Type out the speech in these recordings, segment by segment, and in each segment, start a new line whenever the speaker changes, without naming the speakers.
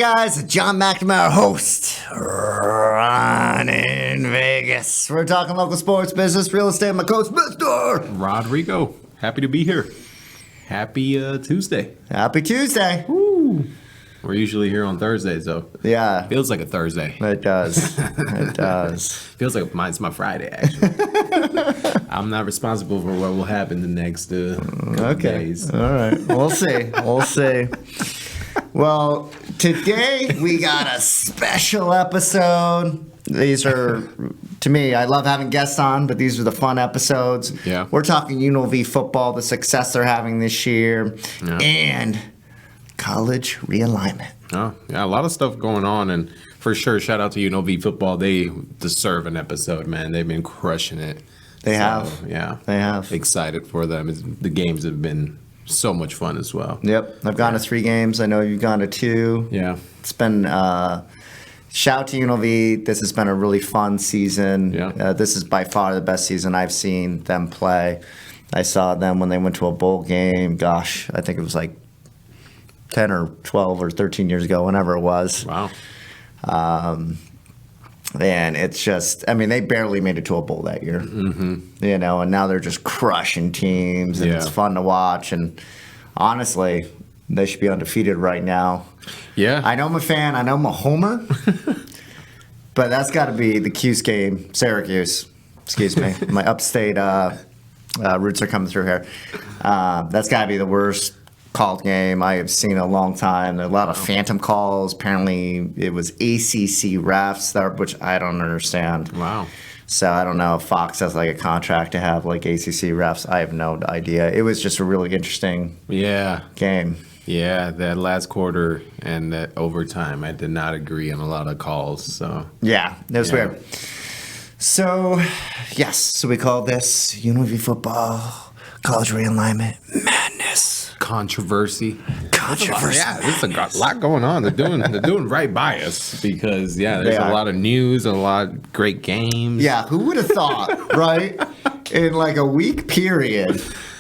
guys, John McNamara, host, Ron in Vegas. We're talking local sports, business, real estate. My coach, Mr.
Rodrigo. Happy to be here. Happy Tuesday.
Happy Tuesday.
Woo. We're usually here on Thursdays, though.
Yeah.
Feels like a Thursday.
It does. It does.
Feels like it's my Friday, actually. I'm not responsible for what will happen the next couple days.
All right. We'll see. We'll see. Well, today we got a special episode. These are, to me, I love having guests on, but these are the fun episodes.
Yeah.
We're talking UNLV football, the success they're having this year,
Yeah.
and college realignment.
Oh, yeah, a lot of stuff going on, and for sure, shout out to UNLV football. They deserve an episode, man. They've been crushing it.
They have.
Yeah.
They have.
Excited for them. The games have been so much fun as well.
Yep. I've gone to 3 games. I know you've gone to 2.
Yeah.
It's been, shout out to UNLV. This has been a really fun season.
Yeah.
This is by far the best season I've seen them play. I saw them when they went to a bowl game. Gosh, I think it was like 10 or 12 or 13 years ago, whenever it was.
Wow.
And it's just, I mean, they barely made it to a bowl that year. Mm-hmm. You know, and now they're just crushing teams, and it's fun to watch. And honestly, they should be undefeated right now.
Yeah.
I know I'm a fan. I know I'm a homer. But that's got to be the Cuse game, Syracuse. Excuse me. My upstate roots are coming through here. That's got to be the worst called game I have seen in a long time. There are a lot of phantom calls. Apparently, it was ACC refs, which I don't understand.
Wow.
So I don't know if Fox has like a contract to have like ACC refs. I have no idea. It was just a really interesting game.
Yeah, that last quarter and that overtime, I did not agree on a lot of calls. So
Yeah, it was weird. So, yes, so we call this UNLV football, college realignment, madness.
Controversy.
Yeah,
there's a lot going on. They're doing right by us because there's a lot of news, a lot of great games.
Yeah, who would have thought, right? In like a week period,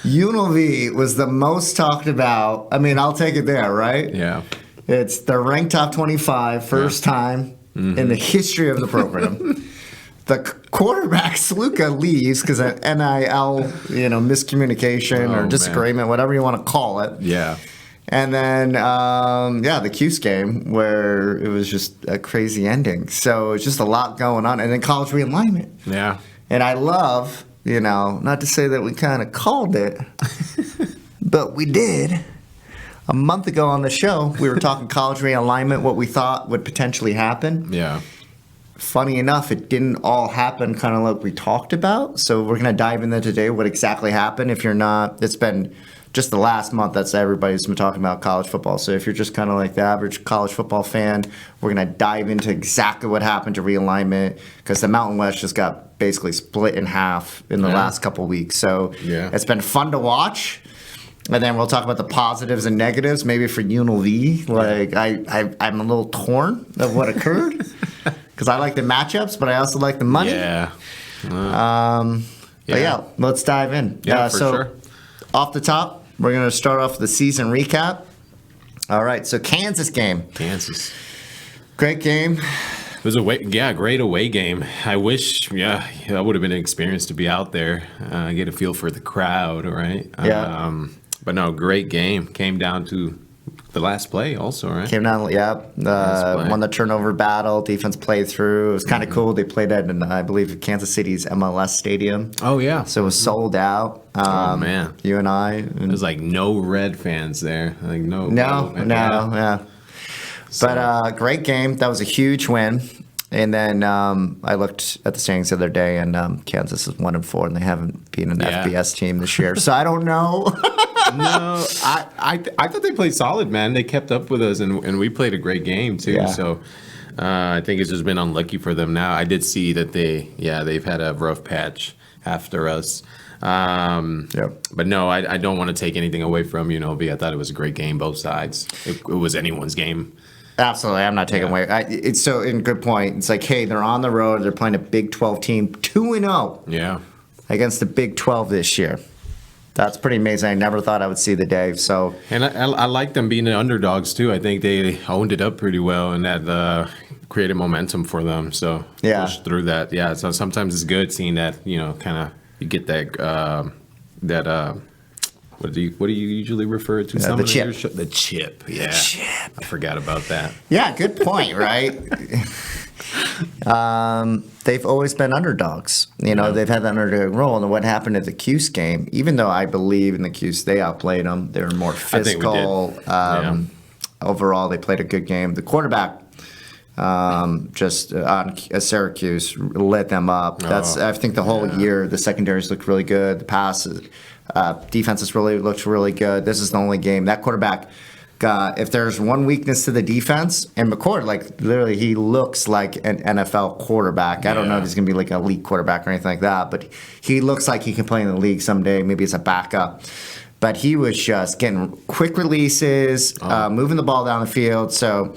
UNLV was the most talked about. I mean, I'll take it there, right?
Yeah.
They're ranked top 25, first time in the history of the program. The quarterback, Sluka, leaves because of NIL, miscommunication or disagreement, whatever you want to call it.
Yeah.
And then, the Cuse game where it was just a crazy ending. So it's just a lot going on. And then college realignment.
Yeah.
And I love, not to say that we kind of called it, but we did. A month ago on the show, we were talking college realignment, what we thought would potentially happen.
Yeah.
Funny enough, it didn't all happen kind of like we talked about. So we're going to dive into today what exactly happened. If you're not, it's been just the last month that's everybody's been talking about college football. So if you're just kind of like the average college football fan, we're going to dive into exactly what happened to realignment because the Mountain West just got basically split in half in the last couple weeks. So it's been fun to watch. And then we'll talk about the positives and negatives, maybe for UNLV. Like I'm a little torn of what occurred because I like the matchups, but I also like the money.
Yeah.
But let's dive in.
Yeah, for sure.
Off the top, we're going to start off with the season recap. All right, so Kansas game.
Kansas.
Great game.
It was a great away game. I wish, that would have been an experience to be out there, get a feel for the crowd, right?
Yeah.
But no, great game. Came down to the last play also, right?
Came down, won the turnover battle. Defense played through. It was kind of cool. They played at, I believe, Kansas City's MLS stadium.
Oh, yeah.
So it was sold out.
Oh, man.
You and I.
There's like no Red fans there. Like no.
Yeah. But great game. That was a huge win. And then I looked at the standings the other day, and Kansas is 1-4, and they haven't beaten an FBS team this year. So I don't know.
No, I thought they played solid, man. They kept up with us, and we played a great game too. Yeah. So I think it's just been unlucky for them. Now I did see that they've had a rough patch after us. But no, I don't want to take anything away from UNLV. I thought it was a great game, both sides. It was anyone's game.
Absolutely, I'm not taking away. It's so in good point. It's like, hey, they're on the road. They're playing a Big 12 team, 2-0.
Yeah.
Against the Big 12 this year. That's pretty amazing. I never thought I would see the day. So,
And I like them being the underdogs too. I think they owned it up pretty well, and that created momentum for them. So
Yeah.
push through that. Yeah. So sometimes it's good seeing that, kind of you get that what do you usually refer to?
the chip.
The chip. Yeah.
chip.
I forgot about that.
Yeah, good point, right? They've always been underdogs. They've had that underdog role. And what happened at the Cuse game, even though I believe in the Cuse, they outplayed them. They were more physical. Overall, they played a good game. The quarterback just on Syracuse lit them up. I think the whole year, the secondaries looked really good. The passes, defenses really looked really good. This is the only game. That quarterback if there's one weakness to the defense, and McCord, literally, he looks like an NFL quarterback. I don't know if he's going to be like an elite quarterback or anything like that, but he looks like he can play in the league someday, maybe as a backup. But he was just getting quick releases, moving the ball down the field. So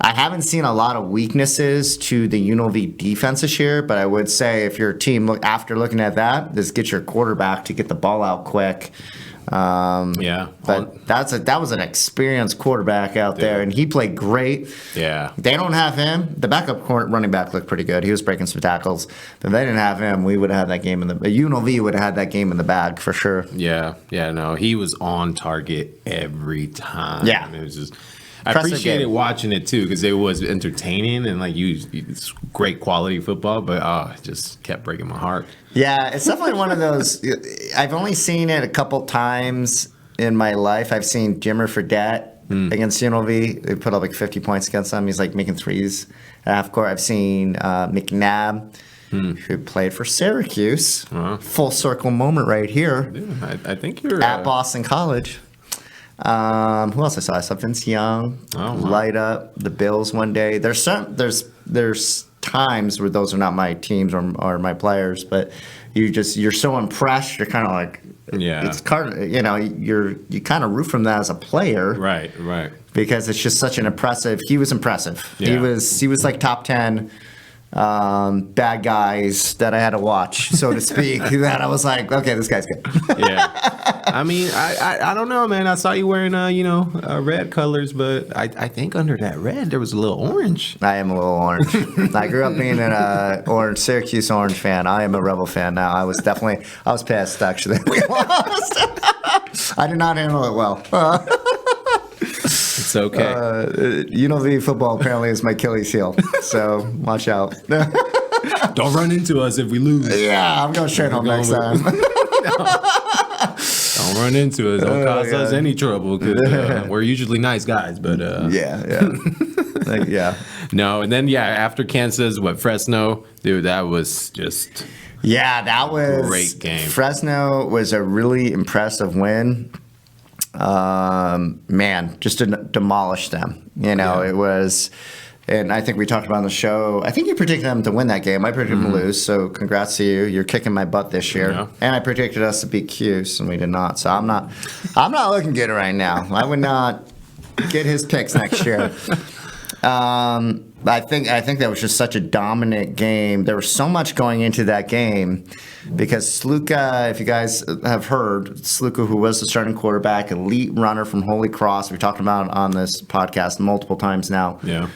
I haven't seen a lot of weaknesses to the UNLV defense this year, but I would say if your team, after looking at that, just get your quarterback to get the ball out quick. But that was an experienced quarterback out there, and he played great.
Yeah.
They don't have him. The backup running back looked pretty good. He was breaking some tackles. But they didn't have him. We would have had that game UNLV would have had that game in the bag for sure.
Yeah. Yeah. No, he was on target every time.
Yeah.
It was just. I appreciated watching it too because it was entertaining and it's great quality football, but it just kept breaking my heart.
Yeah, it's definitely one of those. I've only seen it a couple times in my life. I've seen Jimmer Fredette against UNLV. They put up 50 points against them. He's making threes at half court. I've seen McNabb, who played for Syracuse. Full circle moment right here.
Yeah, I think you're
at Boston College. Who else I saw Vince Young light up the Bills one day. There's times where those are not my teams or my players, but you're so impressed. You're kind of it's kind of you kind of root from that as a player,
right,
because it's just such an impressive. He was impressive. Yeah. He was like top 10 bad guys that I had to watch, so to speak. That I was like, okay, this guy's good.
Yeah. I mean, I don't know, man. I saw you wearing red colors, but I think under that red there was a little orange.
I am a little orange. I grew up being an Syracuse Orange fan. I am a Revel fan now. I was pissed actually. We lost. I did not handle it well.
It's okay.
UNLV football apparently is my Achilles heel, so watch out.
Don't run into us if we lose.
Yeah, I'm going straight home next time.
Don't run into us. Don't cause us any trouble because we're usually nice guys. But
yeah.
No, and then after Kansas, Fresno, dude, that was just
that was
a great game.
Fresno was a really impressive win. Just to demolish them. It was. And I think we talked about on the show, I think you predicted them to win that game. I predicted them to lose, so congrats to you. You're kicking my butt this year. Yeah. And I predicted us to beat Cuse, and we did not. So I'm not looking good right now. I would not get his picks next year. I think that was just such a dominant game. There was so much going into that game because Sluka, if you guys have heard, Sluka, who was the starting quarterback, elite runner from Holy Cross, we talked about on this podcast multiple times now.
Yeah.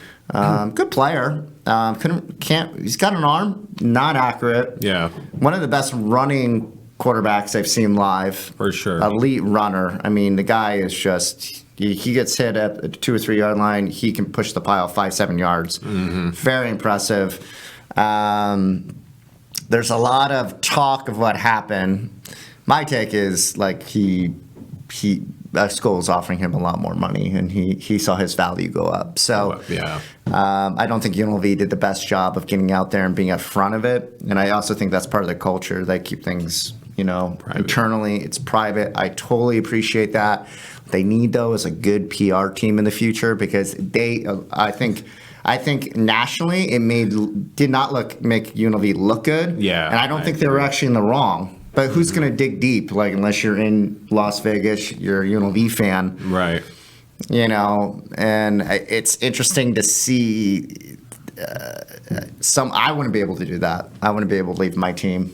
Good player. He's got an arm, not accurate.
Yeah.
One of the best running quarterbacks I've seen live.
For sure.
Elite runner. I mean, the guy is just, he gets hit at the 2 or 3 yard line. He can push the pile 5-7 yards. Mm-hmm. Very impressive. There's a lot of talk of what happened. My take is school is offering him a lot more money, and he saw his value go up. So I don't think UNLV did the best job of getting out there and being at front of it. And I also think that's part of the culture. They keep things, private. Internally. It's private. I totally appreciate that. They need, though, as a good PR team in the future because I think nationally it did not make UNLV look good. Yeah, and I don't think they were actually in the wrong. But who's going to dig deep? Unless you're in Las Vegas, you're a UNLV fan.
Right.
And it's interesting to see I wouldn't be able to do that. I wouldn't be able to leave my team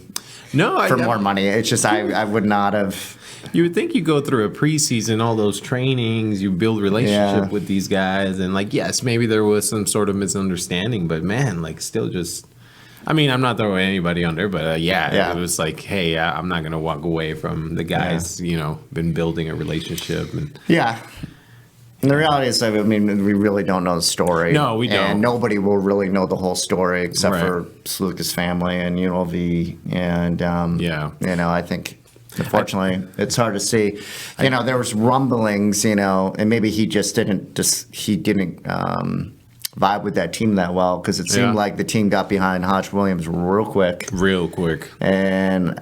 for more money. It's just I would not have.
You would think you go through a preseason, all those trainings, you build relationship
Yeah.
with these guys, and like, yes, maybe there was some sort of misunderstanding, but man, like, still just. I mean, I'm not throwing anybody under, but
Yeah.
it was like, hey, I'm not gonna walk away from the guys, been building a relationship, and
Yeah. And the reality is, I mean, we really don't know the story.
No, we don't.
And nobody will really know the whole story except
Right.
for Lucas' family and UNLV. And, I think, unfortunately, it's hard to see. There was rumblings, and maybe he just didn't vibe with that team that well because it seemed like the team got behind Hodge Williams real quick. And,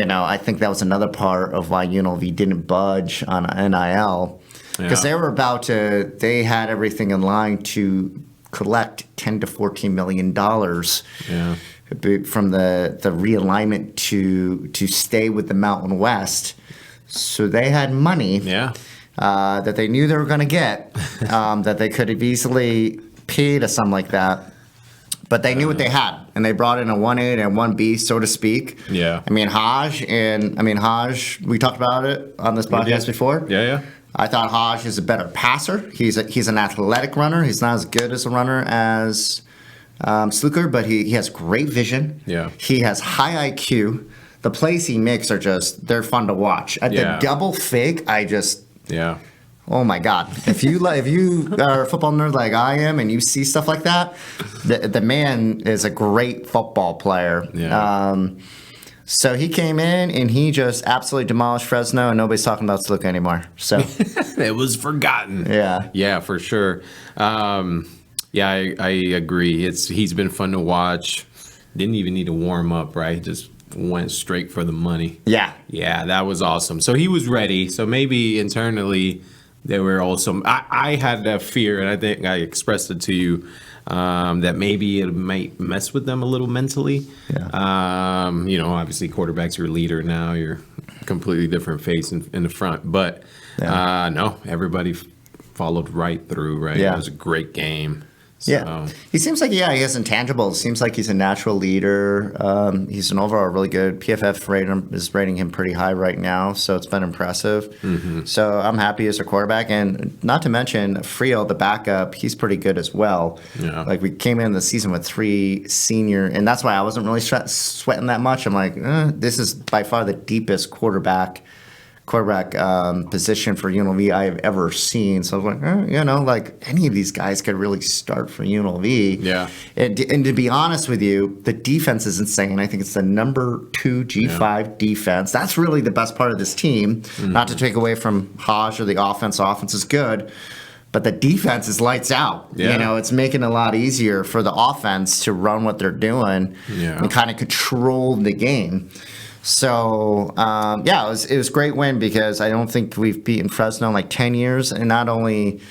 I think that was another part of why UNLV didn't budge on NIL. Because they had everything in line to collect $10 to $14 million from the realignment to stay with the Mountain West. So they had money that they knew they were going to get, that they could have easily paid or something like that. But they knew what they had, and they brought in a 1A and a 1B, so to speak.
Yeah.
Hodge, we talked about it on this podcast before.
Yeah.
I thought Hodge is a better passer. He's an athletic runner. He's not as good as a runner as Sluker, but he has great vision.
Yeah.
He has high IQ. The plays he makes they're fun to watch. At the double fake, oh my God! If you are a football nerd like I am, and you see stuff like that, the man is a great football player.
Yeah.
So he came in and he just absolutely demolished Fresno, and nobody's talking about Sluka anymore. So
it was forgotten. Yeah, for sure. I agree. He's been fun to watch. Didn't even need to warm up, right? Just went straight for the money.
Yeah,
that was awesome. So he was ready. So maybe internally they were also. I had that fear, and I think I expressed it to you. That maybe it might mess with them a little mentally.
Yeah.
Obviously quarterback's your leader now. You're a completely different face in the front. But no, everybody followed right through, right?
Yeah.
It was a great game.
Yeah. He seems like, he has intangibles. Seems like he's a natural leader. He's an overall really good. PFF is rating him pretty high right now, so it's been impressive. Mm-hmm. So I'm happy as a quarterback. And not to mention, Frio, the backup, he's pretty good as well. Yeah. Like, we came in the season with 3 senior, and that's why I wasn't really sweating that much. I'm like, this is by far the deepest quarterback position for UNLV I have ever seen. So I was like, any of these guys could really start for UNLV.
Yeah.
And to be honest with you, the defense is insane. I think it's the number 2 G5 defense. That's really the best part of this team. Mm-hmm. Not to take away from Hodge or the offense. Offense is good. But the defense is lights out. Yeah. It's making it a lot easier for the offense to run what they're doing and kind of control the game. So, it was a great win because I don't think we've beaten Fresno in like 10 years. And not only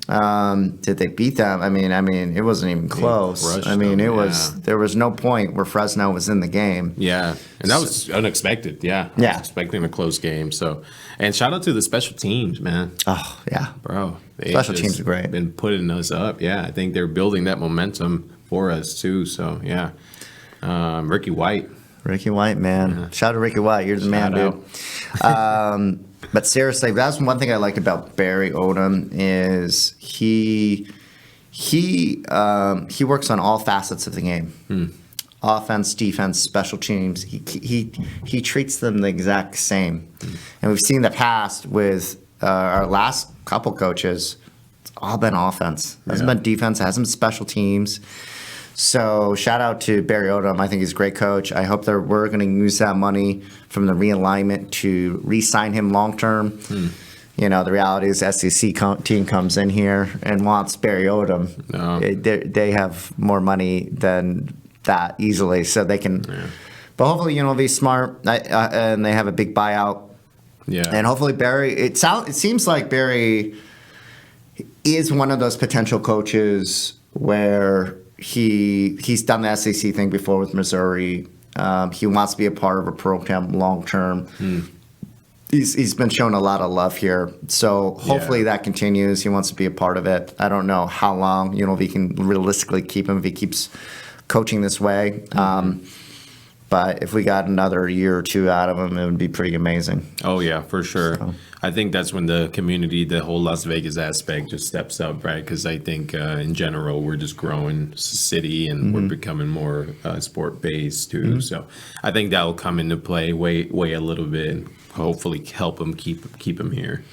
did they beat them, I mean, it wasn't even close. There was no point where Fresno was in the game.
Yeah, and that was unexpected. Yeah. I was expecting a close game. So, and shout out to the special teams, man.
Oh, yeah.
Bro.
Special teams are great.
Been putting us up. Yeah, I think they're building that momentum for us too. So, yeah.
Ricky White, man. Yeah. Shout out to Ricky White. You're the man, dude. But seriously, that's one thing I liked about Barry Odom is he works on all facets of the game. Offense, defense, special teams. He treats them the exact same. And we've seen the past with our last couple coaches. It's all been offense. It hasn't been defense. It hasn't been special teams. So shout out to Barry Odom. I think he's a great coach. I hope that we're going to use that money from the realignment to re-sign him long term. The reality is SEC team comes in here and wants Barry Odom. No. They have more money than that easily, so they can. Yeah. But hopefully, UNLV is smart and they have a big buyout. Yeah. And hopefully Barry. It seems like Barry is one of those potential coaches where he's done the SEC thing before with Missouri. He wants to be a part of a program long term. He's been shown a lot of love here. So hopefully that continues. He wants to be a part of it. I don't know how long UNLV can realistically keep him if he keeps coaching this way. But if we got another year or two out of them, it would be pretty amazing.
Oh yeah, for sure. So. I think that's when the community, the whole Las Vegas aspect just steps up, right? Because I think in general, we're just growing city and we're becoming more sport-based too. So I think that will come into play way a little bit and hopefully help them keep them here.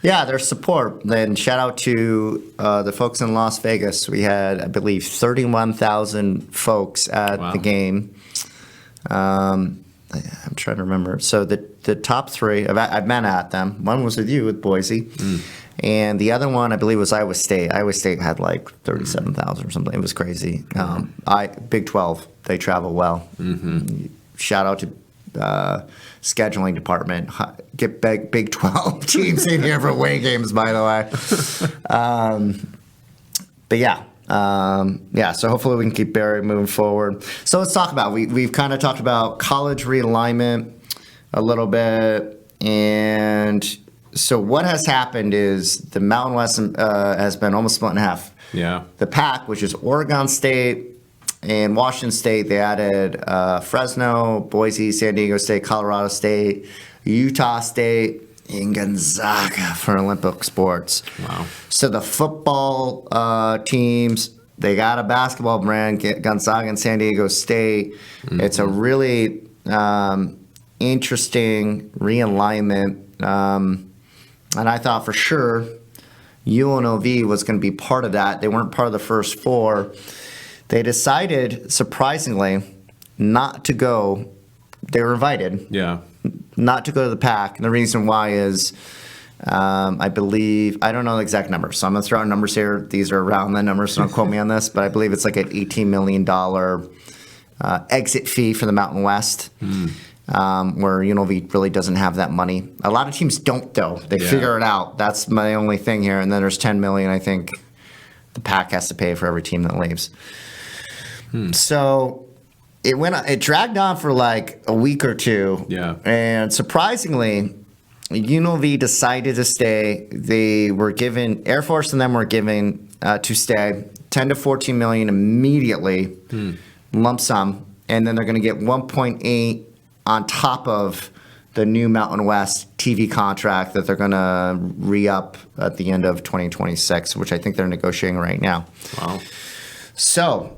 Yeah, their support. Then shout out to the folks in Las Vegas. We had, I believe, 31,000 folks at the game. I'm trying to remember. So the top three, I've been at them. One was with you with Boise. And the other one, I believe, was Iowa State. Iowa State had like 37,000 or something. It was crazy. Big 12, they travel well. Shout out to scheduling department. Get Big 12 teams in here for away games, by the way. But yeah. So hopefully we can keep Barry moving forward. So let's talk about, we've kind of talked about college realignment a little bit. And so what has happened is the Mountain West has been almost split in half.
Yeah.
The PAC, which is Oregon State and Washington State, they added Fresno, Boise, San Diego State, Colorado State, Utah State, and Gonzaga for Olympic sports.
Wow.
So the football teams, they got a basketball brand, Gonzaga and San Diego State. It's a really interesting realignment. And I thought for sure UNLV was going to be part of that. They weren't part of the first four. They decided, surprisingly, not to go. They were invited.
Yeah.
Not to go to the PAC. And the reason why is, I believe, I don't know the exact numbers, so I'm going to throw out numbers here. These are around the numbers, so don't quote me on this, but I believe it's like an $18 million exit fee for the Mountain West, where UNLV really doesn't have that money. A lot of teams don't, though. They figure it out. That's my only thing here. And then there's $10 million, I think, the PAC has to pay for every team that leaves. So it dragged on for like a week or two.
Yeah.
And surprisingly, UNLV decided to stay. They were given, Air Force and them were given to stay 10 to 14 million immediately, lump sum. And then they're going to get 1.8 on top of the new Mountain West TV contract that they're going to re-up at the end of 2026, which I think they're negotiating right now.
Wow.
So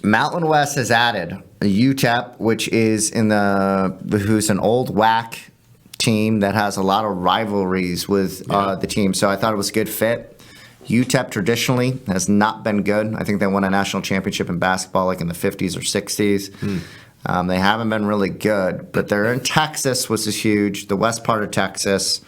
Mountain West has added a UTEP, which is who's an old WAC team that has a lot of rivalries with the team. So I thought it was a good fit. UTEP traditionally has not been good. I think they won a national championship in basketball like in the 50s or 60s. They haven't been really good, but they're in Texas, which is huge, the west part of Texas,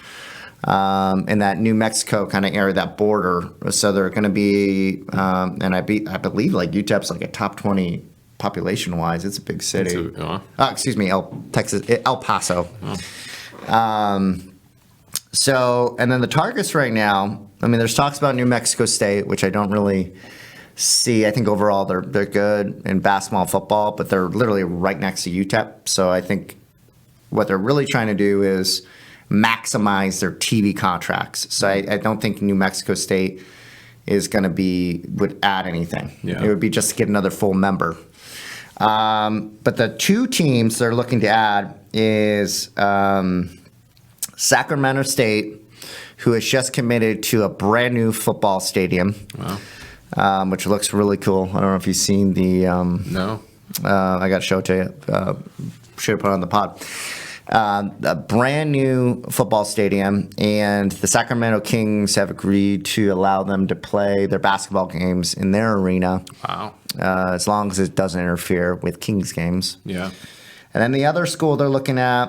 in that New Mexico kind of area, that border. So they're going to be, and I believe like UTEP's like a top 20 population-wise. It's a big city. El Paso. So, and then the targets right now, I mean, there's talks about New Mexico State, which I don't really see. I think overall they're good in basketball and football, but they're literally right next to UTEP. So I think what they're really trying to do is maximize their TV contracts. So I don't think New Mexico State is going to would add anything.
Yeah.
It would be just to get another full member. But the two teams they're looking to add is Sacramento State, who has just committed to a brand new football stadium.
Wow.
Which looks really cool. I don't know if you've seen the.
No.
I got to show it to you. Should have put it on the pod. A brand new football stadium, and the Sacramento Kings have agreed to allow them to play their basketball games in their arena.
Wow.
As long as it doesn't interfere with Kings games.
Yeah.
And then the other school they're looking at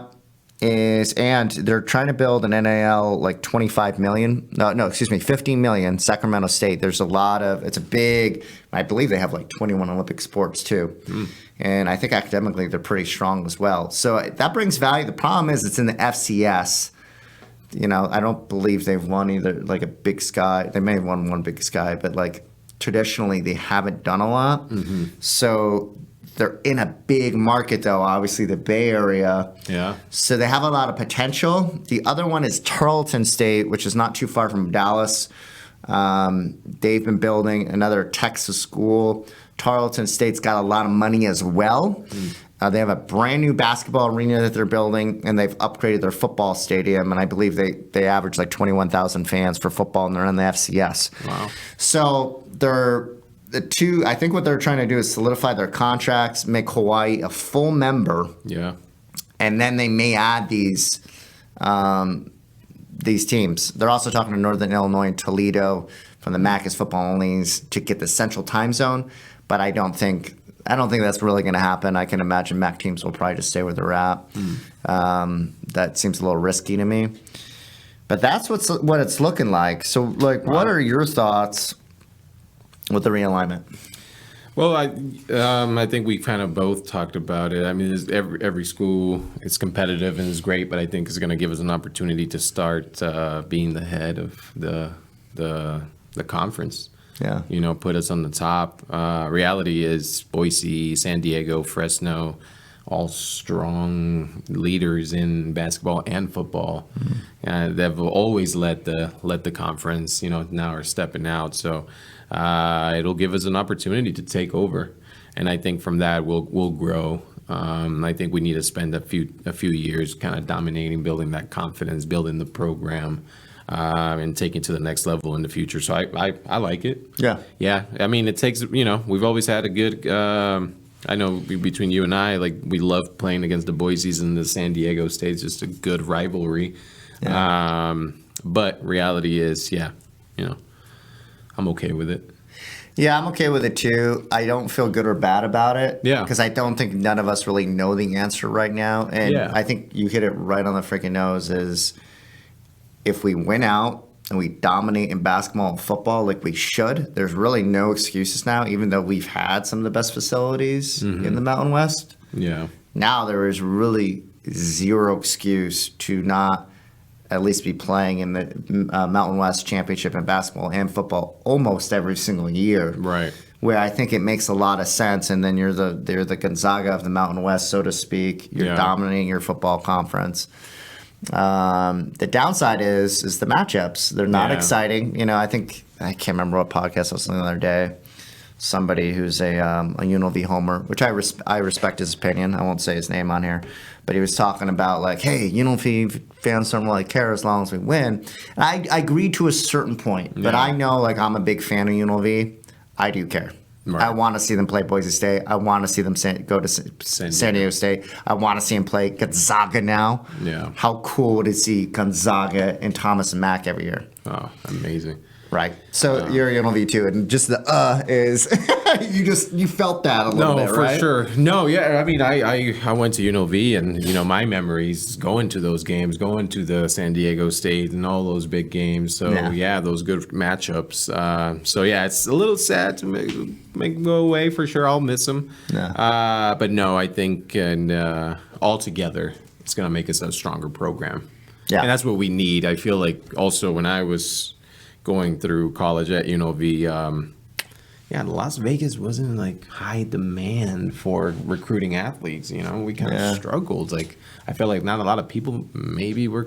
and they're trying to build an NIL like 25 million. No, 15 million, Sacramento State. There's it's a big, I believe they have like 21 Olympic sports too. And I think academically they're pretty strong as well. So that brings value. The problem is it's in the FCS. I don't believe they've won either like a Big Sky. They may have won one Big Sky, but like traditionally they haven't done a lot. So they're in a big market, though, obviously the Bay Area.
Yeah.
So they have a lot of potential. The other one is Tarleton State, which is not too far from Dallas. They've been building another Texas school. Tarleton State's got a lot of money as well. They have a brand new basketball arena that they're building, and they've upgraded their football stadium. And I believe they average like 21,000 fans for football, and they're in the FCS.
Wow.
So I think what they're trying to do is solidify their contracts, make Hawaii a full member.
Yeah.
And then they may add these teams. They're also talking to Northern Illinois and Toledo from the MAC as football onlys to get the central time zone. But I don't think that's really going to happen. I can imagine MAC teams will probably just stay where they're at. That seems a little risky to me. But that's what it's looking like. So, what are your thoughts with the realignment?
Well, I think we kind of both talked about it. I mean, every school is competitive and is great, but I think it's going to give us an opportunity to start being the head of the conference.
Yeah.
Put us on the top. Reality is Boise, San Diego, Fresno, all strong leaders in basketball and football. They've always led the conference. Now are stepping out. So it'll give us an opportunity to take over, and I think from that we'll grow. I think we need to spend a few years kind of dominating, building that confidence, building the program. And taking to the next level in the future. So I like it. Yeah. I mean, it takes, we've always had a good, I know between you and I, we love playing against the Boise's and the San Diego State's, just a good rivalry. Yeah. But reality is, I'm okay with it.
Yeah, I'm okay with it too. I don't feel good or bad about it.
Yeah.
Because I don't think none of us really know the answer right now. And I think you hit it right on the freaking nose is, if we win out and we dominate in basketball and football like we should, there's really no excuses now, even though we've had some of the best facilities in the Mountain West.
Yeah.
Now there is really zero excuse to not at least be playing in the Mountain West Championship in basketball and football almost every single year.
Right.
Where I think it makes a lot of sense, and then you're the Gonzaga of the Mountain West, so to speak. You're dominating your football conference. The downside is the matchups. They're not exciting. I think I can't remember what podcast I was listening the other day. Somebody who's a UNLV homer, which I respect his opinion. I won't say his name on here, but he was talking about hey, UNLV fans don't really care as long as we win. And I agree to a certain point, but I know I'm a big fan of UNLV. I do care. Right. I want to see them play Boise State. I want to see them go to San Diego State. I want to see them play Gonzaga now.
Yeah.
How cool would it see Gonzaga and Thomas and Mack every year?
Oh, amazing.
Right. So you're UNLV too, and just the is you felt that a little bit, right?
No, for sure. No, yeah. I mean, I went to UNLV, and my memories going to those games, going to the San Diego State and all those big games. So those good matchups. So it's a little sad to make them go away for sure. I'll miss them. Yeah. But no, I think altogether it's gonna make us a stronger program. Yeah. And that's what we need. I feel like also when I was going through college at UNLV, Las Vegas wasn't high demand for recruiting athletes. We kind of struggled. I felt like not a lot of people maybe were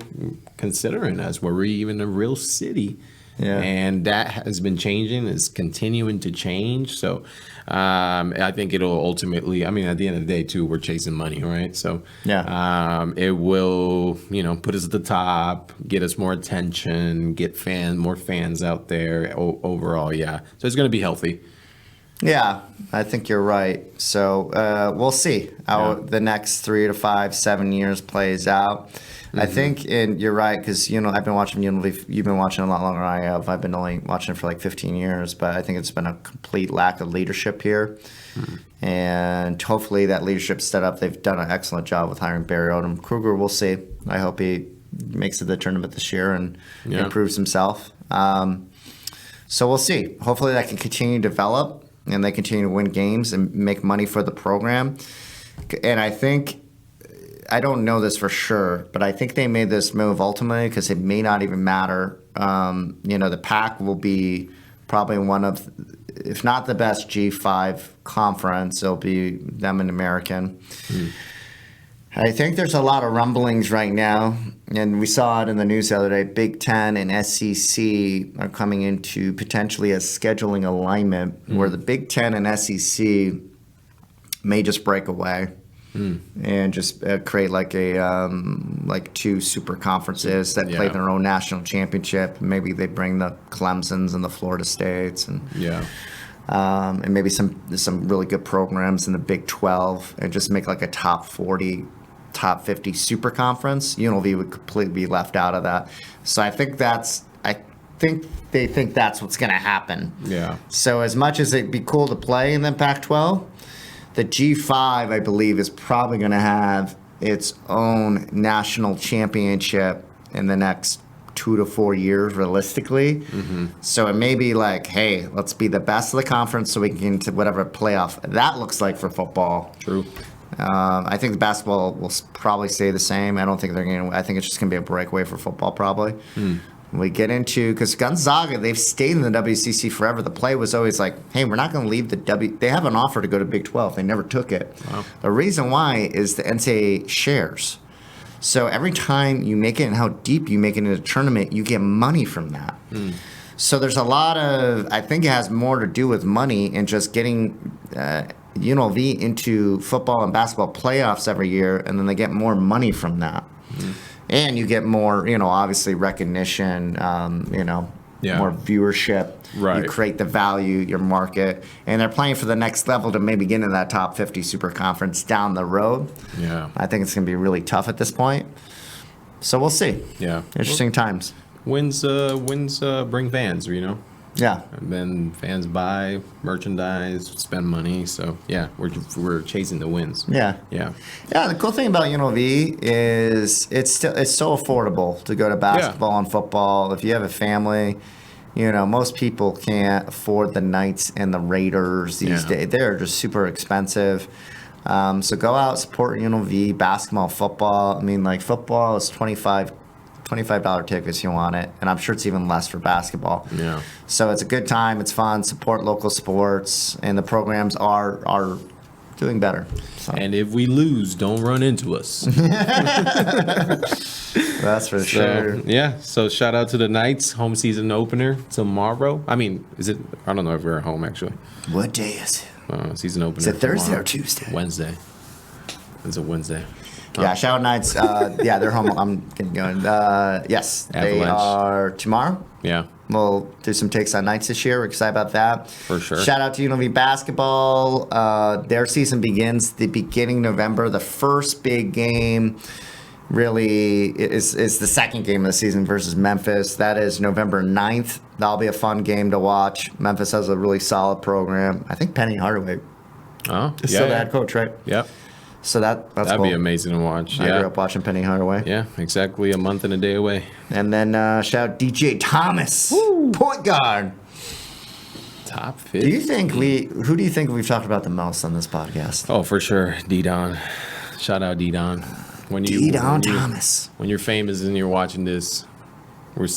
considering us. Were we even a real city? Yeah. And that has been changing. It's continuing to change. So I think it'll ultimately, at the end of the day too, we're chasing money, right? So it will, put us at the top, get us more attention, get more fans out there overall. Yeah. So it's going to be healthy.
Yeah, I think you're right. So we'll see how the next 3 to 5, 7 years plays out. I think, and you're right, because I've been watching UNLV. You've been watching a lot longer than I have. I've been only watching it for 15 years, but I think it's been a complete lack of leadership here. And hopefully that leadership set up. They've done an excellent job with hiring Barry Odom. Kruger, we'll see. I hope he makes it to the tournament this year and improves himself. So we'll see. Hopefully that can continue to develop and they continue to win games and make money for the program. And I think, I don't know this for sure, but I think they made this move ultimately because it may not even matter. The PAC will be probably one of, if not the best G5 conference, it'll be them and American. I think there's a lot of rumblings right now, and we saw it in the news the other day. Big Ten and SEC are coming into potentially a scheduling alignment where the Big Ten and SEC may just break away and just create like a like two super conferences that play their own national championship. Maybe they bring the Clemsons and the Florida States and and maybe some really good programs in the Big 12 and just make like a top 40. Top 50 super conference. UNLV would completely be left out of that. So I think they think that's what's going to happen.
Yeah.
So as much as it'd be cool to play in the Pac-12, the G5, I believe, is probably going to have its own national championship in the next 2 to 4 years, realistically. So it may be like, hey, let's be the best of the conference so we can get into whatever playoff that looks like for football.
True.
I think the basketball will probably stay the same. I don't think they're going to. I think it's just going to be a breakaway for football, probably. We get into, because Gonzaga, they've stayed in the WCC forever. The play was always like, hey, we're not going to leave the They have an offer to go to Big 12. They never took it.
Wow.
The reason why is the NCAA shares. So every time you make it and how deep you make it in a tournament, you get money from that. So there's a lot of, I think it has more to do with money and just getting UNLV into football and basketball playoffs every year, and then they get more money from that. And you get more, obviously recognition, more viewership.
Right.
You create the value, your market, and they're playing for the next level to maybe get into that top 50 super conference down the road.
Yeah.
I think it's going to be really tough at this point. So we'll see.
Yeah.
Interesting times.
Wins bring fans,
Yeah.
And then fans buy merchandise, spend money. So yeah, we're chasing the wins.
Yeah.
Yeah.
Yeah, the cool thing about UNLV is it's so affordable to go to basketball and football. If you have a family, most people can't afford the Knights and the Raiders these days. They're just super expensive. So go out, support UNLV, basketball, football. I mean, like football is $25 tickets if you want it, and I'm sure it's even less for basketball.
Yeah.
So it's a good time. It's fun. Support local sports, and the programs are doing better. So.
And if we lose, don't run into us.
That's for sure.
Yeah. So shout out to the Knights, home season opener tomorrow. I mean, is it? I don't know if we're at home actually.
What day is it?
Season opener.
Is it Thursday
tomorrow.
or Tuesday?
Wednesday. It's a Wednesday.
Yeah, shout out Knights. They're home. I'm getting going. Yes, they
Avalanche.
are tomorrow.
Yeah.
We'll do some takes on Knights this year. We're excited about that.
For sure.
Shout out to UNLV basketball. Their season begins the beginning of November. The first big game really is the second game of the season versus Memphis. That is November 9th. That'll be a fun game to watch. Memphis has a really solid program. I think Penny Hardaway
Oh,
is still the head coach, right?
Yep.
So that's
That'd
cool.
be amazing to watch.
I grew
Yeah.
up watching Penny Hardaway.
Yeah, exactly a month and a day away.
And then shout out DJ Thomas, point guard.
Top
Do
50.
you think who do you think we've talked about the most on this podcast?
Oh, for sure. D-Don. Shout out D-Don.
D-Don Thomas.
When you're famous and you're watching this, we're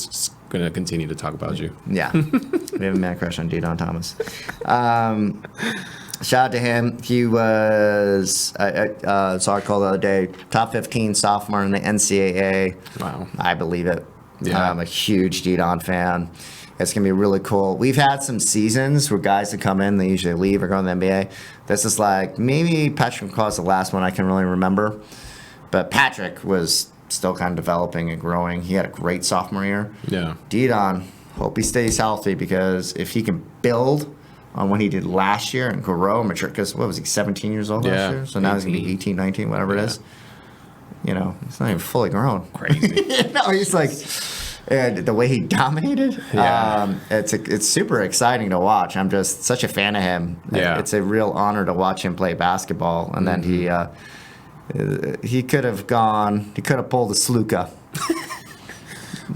going to continue to talk about you.
Yeah. We have a man crush on D-Don Thomas. Shout out to him. He was, saw an article the other day, top 15 sophomore in the NCAA.
Wow.
I believe it.
Yeah.
I'm a huge D-Don fan. It's going to be really cool. We've had some seasons where guys that come in, they usually leave or go to the NBA. This is like, maybe Patrick McCaw's the last one I can really remember. But Patrick was still kind of developing and growing. He had a great sophomore year.
Yeah.
D-Don, hope he stays healthy, because if he can build on what he did last year and grow and mature, because what was he, 17 years old last year? So now he's going to be 18, 19, whatever it is. He's not even fully grown.
Crazy.
He's like, and the way he dominated, it's super exciting to watch. I'm just such a fan of him.
Yeah.
It's a real honor to watch him play basketball. And then he could have pulled a Sluka.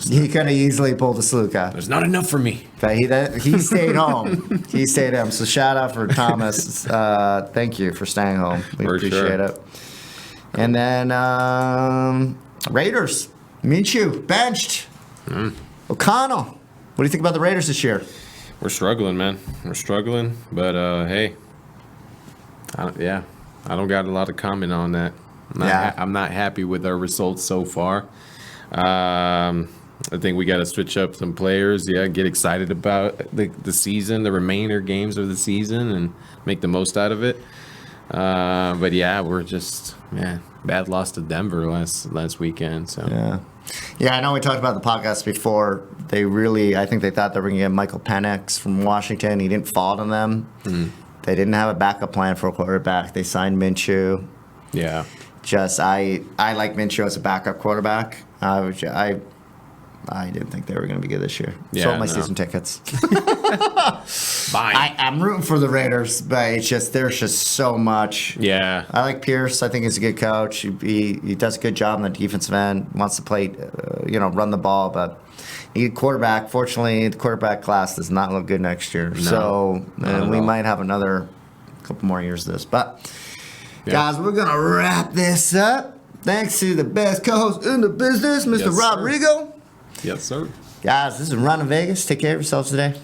He could have easily pulled a Sluka.
There's not enough for me.
But he stayed home. He stayed home. So shout out for Thomas. Thank you for staying home. We
For
appreciate
sure.
it. And then Raiders. Minshew, benched. O'Connell. What do you think about the Raiders this year?
We're struggling, man. We're struggling. But, hey. I don't got a lot of comment on that. I'm not happy with our results so far. I think we got to switch up some players. Yeah, get excited about the season, the remainder games of the season, and make the most out of it. But yeah, we're just bad loss to Denver last weekend. So
yeah. I know we talked about the podcast before. I think they thought they were going to get Michael Penix from Washington. He didn't fall to them. They didn't have a backup plan for a quarterback. They signed Minshew.
Yeah.
I like Minshew as a backup quarterback. I didn't think they were going to be good this year. Sold my season tickets.
Fine.
I'm rooting for the Raiders, but there's just so much.
Yeah.
I like Pierce. I think he's a good coach. He does a good job on the defensive end. Wants to play, run the ball, but you need a quarterback. Fortunately, the quarterback class does not look good next year. So we might have another couple more years of this. But guys, we're gonna wrap this up. Thanks to the best co-host in the business, Mr. Rodrigo.
Yes, sir.
Guys, this is Ron in Vegas. Take care of yourselves today.